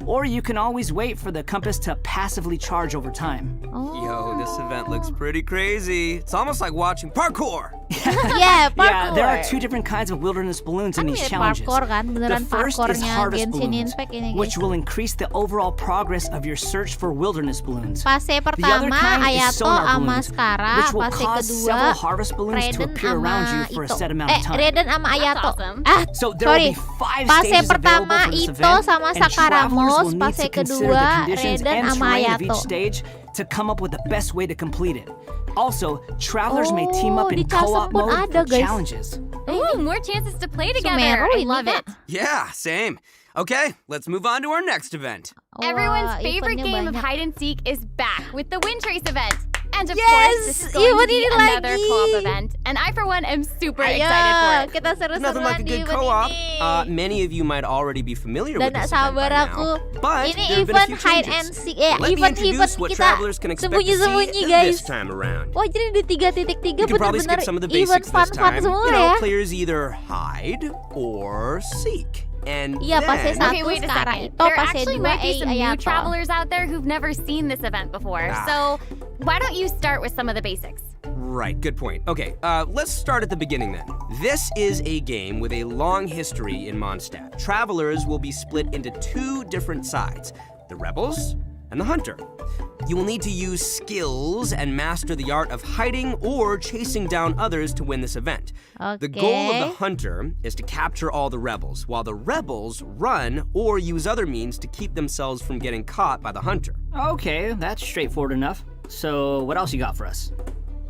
Or you can always wait for the compass to passively charge over time. Oh. Yo, this event looks pretty crazy. It's almost like watching parkour. Yeah, parkour. Yeah, there are two different kinds of wilderness balloons in Kan these mirip challenges. parkour kan, The beneran first is parkournya harvest Genshin balloons, Impact ini which guys. will increase the overall progress of your search for wilderness balloons. Fase The other pertama kind is Ayato sonar sama balloons, Skara, which will fase cause kedua several harvest balloons to Raiden appear sama around you for a Ito. set amount of time. Raiden sama Ayato. awesome. Ah, So there sorry. will be 5 Fase stages available pertama for this Ito event, sama and travelers Sakaramos, will need fase to consider kedua the conditions Raiden and sama terrain of Ayato. each stage to come up with the best way to complete it. Also, travelers may team up di in Casem co-op pun mode ada, for guys. challenges. Ooh, more chances to play together. Sumeru I ini, love Kak. it. Yeah, same. Okay, let's move on to our next event. Everyone's Wah, favorite eventnya game of banyak. hide and seek is back with the Wind Trace event. And of Yes, course, this is going to event be ini another lagi. co-op event. And I, for one, am super Ayo, excited for it. kita seru-seruan Nothing like a di good event co-op. ini. Many of you might already be familiar Dan with gak this event by sabar now, aku. but Ini there have been a event few hide changes. and seek. Let me Event introduce what kita travelers can expect to see sembunyi-sembunyi, guys. this time around. Wah, jadi di 3.3 You can probably bener-bener skip some of the event basics this fun-fun time. semua You know, ya. players either hide or seek. And Iya, pas then, satu Okay, wait a sekarang second. itu There pas actually 2 might be some new apa? travelers out there who've never seen this event before. Ah. So why don't you start with some of the basics? Right, good point. Okay, let's start at the beginning then. This is a game with a long history in Mondstadt. Travelers will be split into 2 different sides, the rebels and the hunter. You will need to use skills and master the art of hiding or chasing down others to win this event. The goal of the hunter is to capture all the rebels, while the rebels run or use other means to keep themselves from getting caught by the hunter. Okay, that's straightforward enough. So, what else you got for us?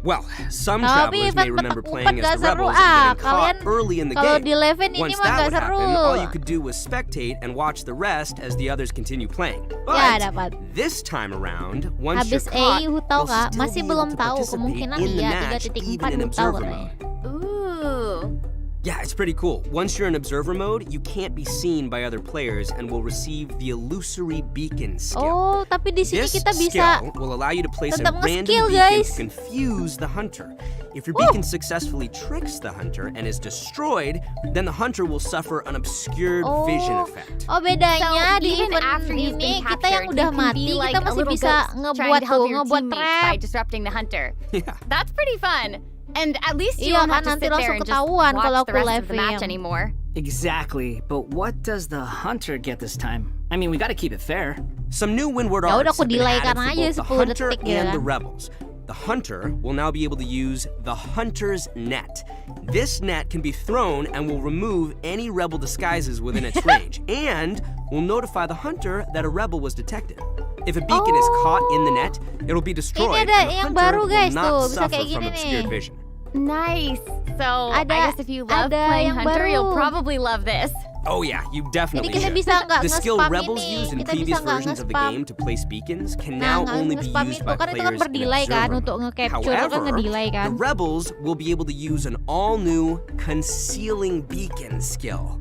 Well, some Tapi travelers may event remember petak playing umpet as the gak seru, rebels and getting kalian caught early in the kalau game. di Levin ini Once mah that gak would seru. happen, all you could do was spectate and watch the rest as the others continue playing. Ya, But dapat. this time around, once Habis you're caught, EU tahu you'll kak, still masih be belum able to tahu, participate kemungkinan in the iya match, 3.4 even in belum tahu observer katanya. mode. Ooh. Yeah, it's pretty cool. Once you're in observer mode, you can't be seen by other players and will receive the illusory beacon skill. Oh, tapi di sini This kita bisa skill will allow you to place a tetap random nge-skill, beacon guys. to confuse the hunter. If your beacon successfully tricks the hunter and is destroyed, then the hunter will suffer an obscured vision effect. Oh, bedanya So, di even event after you've ini been kita yang captured, udah you can mati be like kita a masih little bisa ghost ngebuat trying to help your ngebuat teammates by trap. disrupting the hunter. Yeah. That's pretty fun. And at least you Iya won't kan, have to nanti sit there langsung and just ketahuan kalau watch aku the rest live of the match film. anymore. Exactly, but what does the hunter get this time? I mean, we gotta keep it fair. Some new windward Ya udah, arts aku have been delay-kan added aja for both 10 the hunter detik gitu and kan. the rebels. The hunter will now be able to use the hunter's net. This net can be thrown and will remove any rebel disguises within its range, and will notify the hunter that a rebel was detected. If a beacon is caught in the net, it'll be destroyed, ada and the yang hunter baru, will guys, not tuh. Bisa suffer kayak from gini obscured nih. vision. Nice. So I Ada- guess if you love ada playing yang Hunter, you'll baru. probably love this. Oh yeah, you definitely Jadi kita should. bisa nggak The skill nge-spam rebels ini. used in Kita previous bisa nggak versions of the nge-spam. game to place beacons can Nah, now nggak only be nge-spam used itu by kan, itu kan players in berdelay kan observer untuk mode. nge-capture kan However, ngedelay kan. the rebels will be able to use an all-new concealing beacon skill.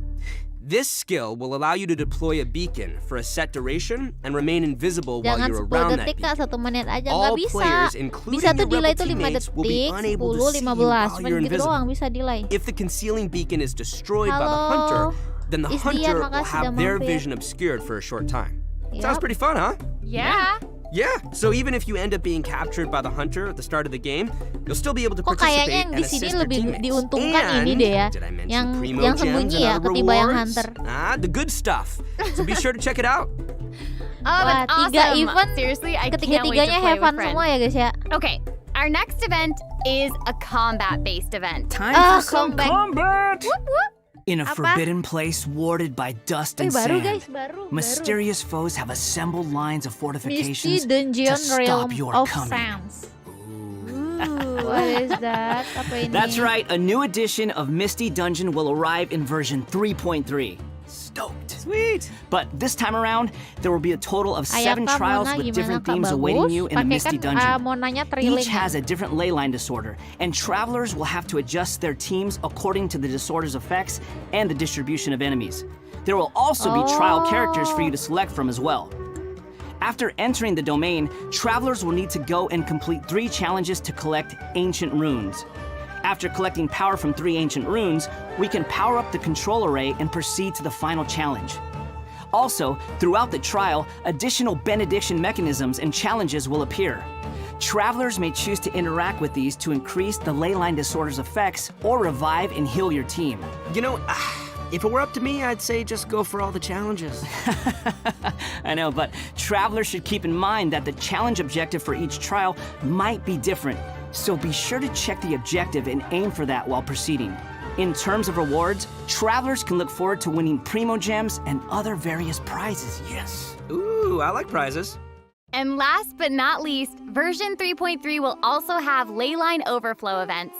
This skill will allow you to deploy a beacon for a set duration and remain invisible while Jangan you're 10 around that detik kak, beacon. 1 menit aja All nggak bisa. players, including Bisa tuh your delay rebel tuh 5 teammates, will be detik, unable to 10, see you 15, while cuman you're gitu invisible. doang bisa delay. If the concealing beacon is destroyed by the Halo, hunter, then the Isdian, hunter will makasih have udah their mampir. vision obscured for a short time. Sounds Yup. pretty fun, huh? Yeah. Yeah, so even if you end up being captured by the hunter at the start of the game, you'll still be able to Kok participate kayaknya yang and di sini assist your lebih teammates. diuntungkan And, ini deh ya. did I mention Yang primo yang gems sembunyi and ya other ketimbang yang rewards? hunter. The good stuff. So be sure to check it out. Oh, Wah, that's 3 awesome. event, Seriously, I can't wait to ketiga-tiganya play have with fun friends. semua ya guys ya. Okay, our next event is a combat-based event. Time Ah, for some combat. combat! Whoop, whoop. In a Apa? forbidden place warded by dust and baru sand, guys, baru. mysterious foes have assembled lines of Misty fortifications Dungeon to stop Realm your of coming. Sands. What is that? Apa ini? That's right, a new edition of Misty Dungeon will arrive in version 3.3. Stoked. Sweet. But this time around, there will be a total of 7 Ayaka, trials Mona, with gimana, different Kak? themes Bagus? awaiting you in the Pakai Misty kan, Dungeon. Monanya trailing Each ya. has a different ley line disorder, and travelers will have to adjust their teams according to the disorder's effects and the distribution of enemies. There will also be trial characters for you to select from as well. After entering the domain, travelers will need to go and complete 3 challenges to collect ancient runes. After collecting power from 3 ancient runes, we can power up the control array and proceed to the final challenge. Also, throughout the trial, additional benediction mechanisms and challenges will appear. Travelers may choose to interact with these to increase the ley line disorder's effects or revive and heal your team. You know, if it were up to me, I'd say just go for all the challenges. I know, but travelers should keep in mind that the challenge objective for each trial might be different, so be sure to check the objective and aim for that while proceeding. In terms of rewards, travelers can look forward to winning Primo Gems and other various prizes. Yes! Ooh, I like prizes. And last but not least, version 3.3 will also have leyline overflow events.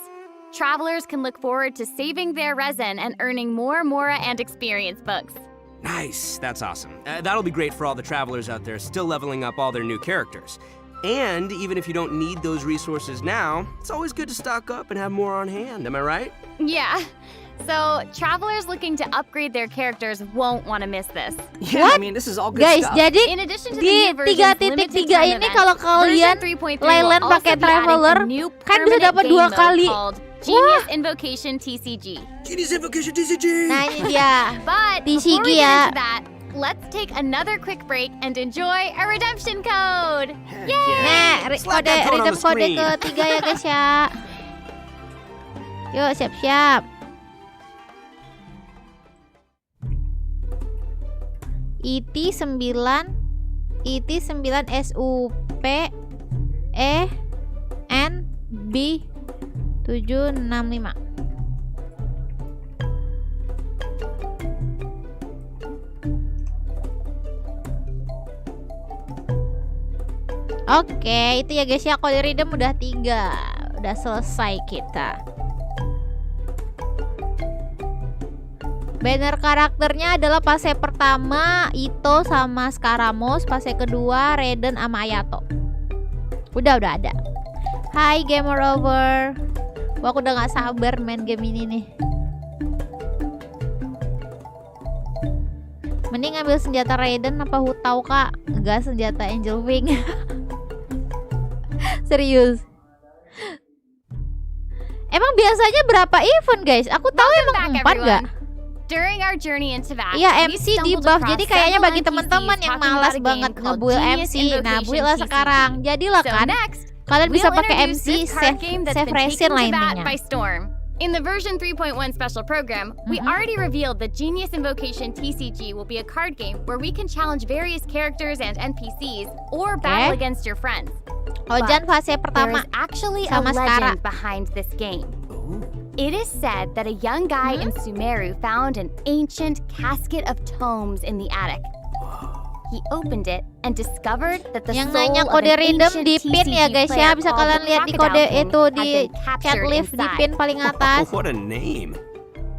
Travelers can look forward to saving their resin and earning more Mora and experience books. Nice, that's awesome. That'll be great for all the travelers out there still leveling up all their new characters. And even if you don't need those resources now, it's always good to stock up and have more on hand, am I right? Yeah. So, travelers looking to upgrade their characters won't want to miss this. Yeah, I mean, this is all good Guys, stuff. jadi In addition to the di new version's 3.3 limited time ini event, kalau kalian version 3.3 Leyland will also pakai be adding Traveler, a new kan bisa permanent dapat game 2 mode kali. called Genius Invocation TCG. Genius Invocation TCG! Nah, ini dia. But TCG before we ya. get into that, let's take another quick break and enjoy a redemption code. Yay! Nah, Slap that code on redeem the kode screen. ketiga ya guys ya. Yuk, siap-siap. IT9 SUP ENB 765. Oke, itu ya guys ya, kode redeem udah 3. Udah selesai kita. Banner karakternya adalah fase pertama Ito sama Skaramos, fase kedua Raiden sama Ayato. Udah ada. Hai gamer over. Wah, aku udah gak sabar main game ini nih. Mending ambil senjata Raiden apa Hutau kak? Enggak, senjata Angel Wing. Serius. Emang biasanya berapa event guys? Aku tahu emang 4 gak? During our journey into that, Iya, we MC di stumbled buff. across Jadi kayaknya several bagi NPCs teman-teman yang talking malas about a banget game called ngebuild Genius MC, nah Invocation build lah TCG. sekarang. Jadilah So kan next, kalian bisa we'll pakai introduce MC this card game that's been Severus taken to lainnya. bat by storm. In the version 3.1 special program, we already revealed that Genius Invocation TCG will be a card game where we can challenge various characters and NPCs or battle against your friends. Ojan fase There pertama is actually a sama Skara. legend behind this game. It is said that a young guy in Sumeru found an ancient casket of tomes in the attic. He opened it and discovered that the Yang soul nanya of kode an redeem ancient di pin TCG ya guys ya. player Bisa called kalian the lihat di Crocodile kode King itu had di been chat captured lift di inside. pin paling atas. What a name.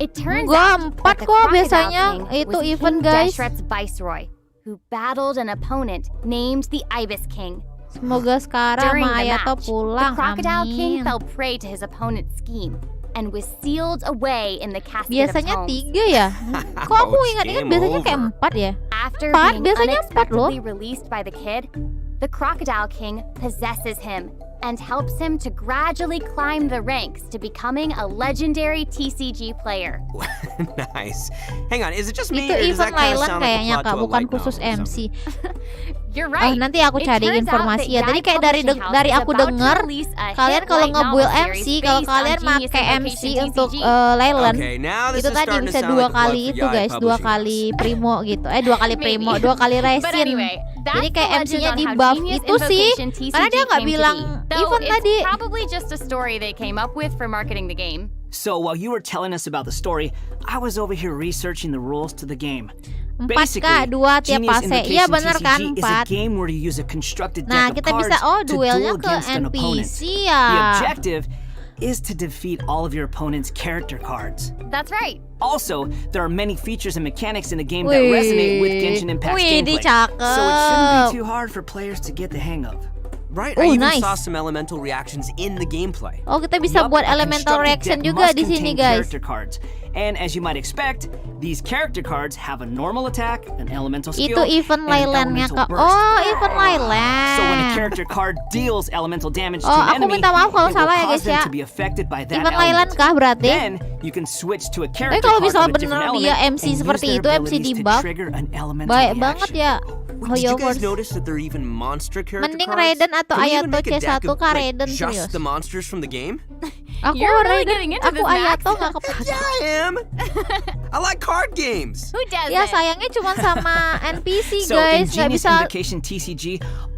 It turns Gua out 4 that the kok Crocodile biasanya King itu was event King guys. Deshret's viceroy, who battled an opponent named the Ibis King. Semoga Skara During sama the Ayato match, pulang. the Crocodile King Amin. fell prey to his opponent's scheme and was sealed away in the casket Biasanya of tomes. 3 ya. Kok aku Ouch, ingat-ingat game biasanya kayak over. 4 ya. After 4? being Biasanya 4 loh. unexpectedly released by the kid, the Crocodile King possesses him and helps him to gradually climb the ranks to becoming a legendary TCG player. Nice. Hang on, is it just me Itu or does event that kind of Leyland sound like a kayaknya plot kak, to a bukan light khusus novel or MC. You're Oh, right. nanti aku It cari turns out informasi that ya. Tadi Yaoi kayak dari Publishing dari House aku is about to denger, release a kalian hit kalau light nge-build novel MC, series kalau based on kalian Genius pakai MC Invocation untuk TCG. Leyland, Okay, now this itu is tadi starting to bisa sound 2 like a plot kali for itu Yaoi guys, 2 Publishing kali House. primo gitu. 2 kali primo, 2 kali But resin. anyway, that's Jadi kayak the legend MC-nya on di how buff Genius itu sih, Invocation TCG karena dia nggak came to bilang be. Though event it's tadi. probably just a story they came up with for marketing the game. So while you were telling us about the story, I was over here researching the rules to the game. 4 kak, 2 tiap Genius fase. Iya Invocation bener kan, TCG is a 4. game where you use a constructed Nah, deck of kita bisa cards to duelnya duel ke against an opponent. NPC The ya. objective is to defeat all of your opponent's character cards. That's right. Also, there are many features and mechanics in the game that resonate with Genshin Impact's Wih, gameplay, cakep. so it shouldn't be too hard for players to get the hang of. Right, Oh, I even nice. saw some elemental reactions in the gameplay. Oh, kita bisa Yup, buat a elemental constructed reaction deck juga must di sini contain guys. character cards. And as you might expect, these character cards have a normal attack, an elemental skill, Itu event and an Leylandnya elemental kak. burst. Oh, event Leyland. So when a character card deals elemental damage to Oh, an aku enemy, minta maaf kalau it will salah ya cause guys them ya. to be affected by that Event Leyland element. kah berarti? Then you can switch to a character kalau card misalnya with a different bener dia element MC and seperti use itu, their MC abilities di to buff. trigger an elemental Baik reaction. banget ya. Oh, Did you guys GeForce. notice that there are even monster character Mending cards? Raiden atau Can we Ayato even make a deck C1 of, kah like, Raiden, serius? just the monsters from the game? Aku You're really Raiden, getting into aku this, Max. Ayato gak kepake. Yeah, I am. I like card games. Who does Ya it? sayangnya cuma sama NPC So in guys, nggak Genius bisa. Invocation TCG,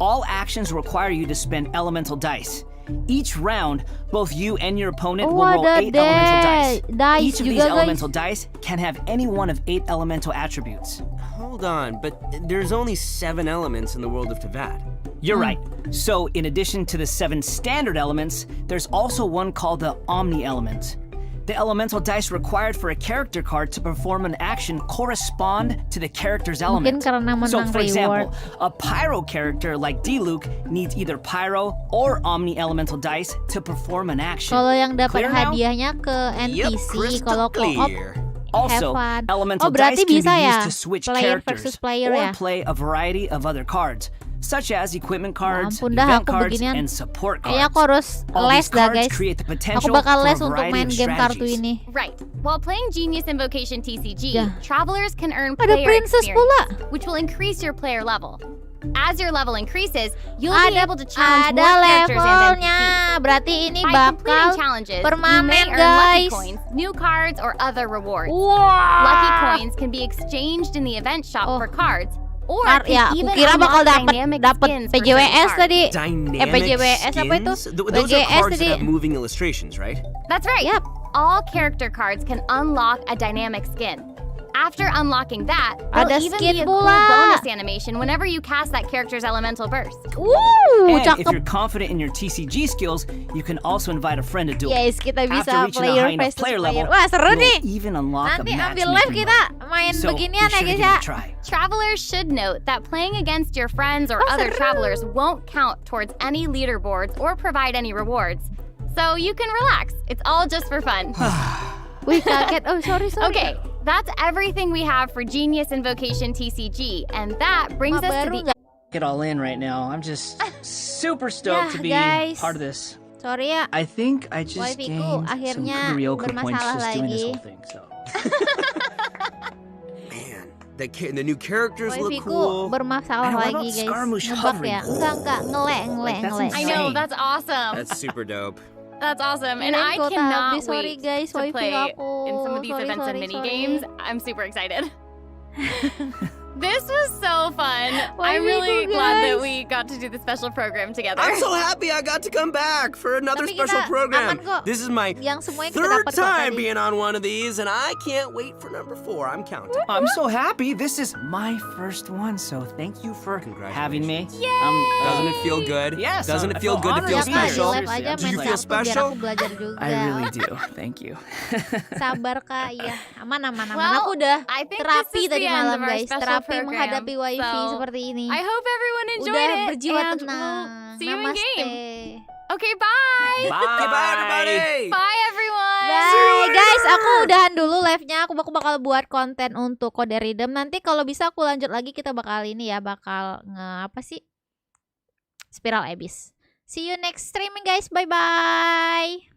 all actions require you to spend elemental dice. Each round, both you and your opponent Oh, will roll ada 8 elemental dice. dice Each of these juga, guys. elemental dice can have any one of 8 elemental attributes. Hold on, but there's only 7 elements in the world of Tempat. You're right. So, in addition to the 7 standard elements, there's also one called the Omni element. The elemental dice required for a character card to perform an action correspond to the character's element. karena So, menang for reward. example, a pyro character like D-Luke needs either pyro or Omni elemental dice to perform an action. Kalau yang dapat Clear now? hadiahnya ke NPC, crystal kalau co-op clear. Also, have fun. elemental Oh, berarti dice can bisa be ya? used to switch Player characters versus player or ya? play a variety of other cards, such as equipment cards, ampun dah, event aku cards, beginian. and support Kayaknya aku cards. harus All les these dah cards guys. create the Aku potential bakal for a les untuk variety main of game kartu strategies. ini. Right. While playing Genius Invocation TCG, Yeah. travelers can earn Ada player princess experience, pula. which will increase your player level. As your level increases, you'll be able to challenge ada more characters and levelnya. NPCs. Berarti ini By bakal completing challenges, you permanen, may earn lucky guys. coins, new cards, or other rewards. Wah. Lucky coins can be exchanged in the event shop Oh. for cards, or Ntar, can ya, aku even kira bakal unlock dapat dynamic dapat skins for certain PJWS cards. tadi. Dynamic PJWS apa itu? skins? Those are PJWS cards tadi. that have moving illustrations, right? That's right. Yep. All character cards can unlock a dynamic skin. After unlocking that, Ada there'll even skin be a cool pula. bonus animation whenever you cast that character's elemental burst. And if Cakep. you're confident in your TCG skills, you can also invite a friend to duel. Yes, kita After bisa reaching a player high enough versus player player. level, Wah, seru you'll nih. even unlock Nanti a ambil live matchmaking kita mode. main So, beginian be ya sure to guys give ya. it a try. Travelers should note that playing against your friends or other seru. travelers won't count towards any leaderboards or provide any rewards. So you can relax. It's all just for fun. Wih, kaget. Oh, sorry. Okay, that's everything we have for Genius Invocation TCG, and that brings Mak us to baru the nggak? Get all in right now. I'm just super stoked to be guys. part of this. Sorry ya. I think I just Wifi-ku gained some akhirnya Kurioka points bermasalah just doing this lagi. whole thing. So. Man, the new characters look Wifi-ku cool. bermasalah Man, what lagi about guys. Scaramouche Ngebug hovering? ya? Enggak, ngelek. that's ngelek. I know, insane. that's awesome. That's super dope. That's awesome. And I Kirain kota cannot habis. Sorry, wait guys, to wifi play aku. in some of these Sorry, events and sorry, mini sorry. games. I'm super excited. This was so fun. Why I'm me really too, glad that guys? we got to do the special program together. I'm so happy I got to come back for another Tapi special kita program. aman kok. This is my Yang semuanya kita third dapat kok time tadi. being on one of these, and I can't wait for number 4. I'm counting. I'm so happy. This is my first one, so thank you for having me. Doesn't it feel good? Yes, Doesn't I it feel feel good to honored feel to be here. special? Di live aja Do you main feel kartu biar special? aku belajar juga. I really do. Thank you. Sabar kak, iya. Aman. Well, Aku udah I think terapi this is tadi the end malam of our guys. special Terapi program. menghadapi wifi So, seperti ini. I hope everyone enjoyed Udah it. berjiwa and tenang. we'll see you in Namaste. game. Okay, bye. Okay, bye everybody. Bye everyone. Bye guys, aku udahan dulu live-nya. Aku bakal buat konten untuk kode redeem. Nanti kalau bisa aku lanjut lagi, kita bakal ini ya, bakal Spiral Abyss. See you next streaming guys. Bye bye.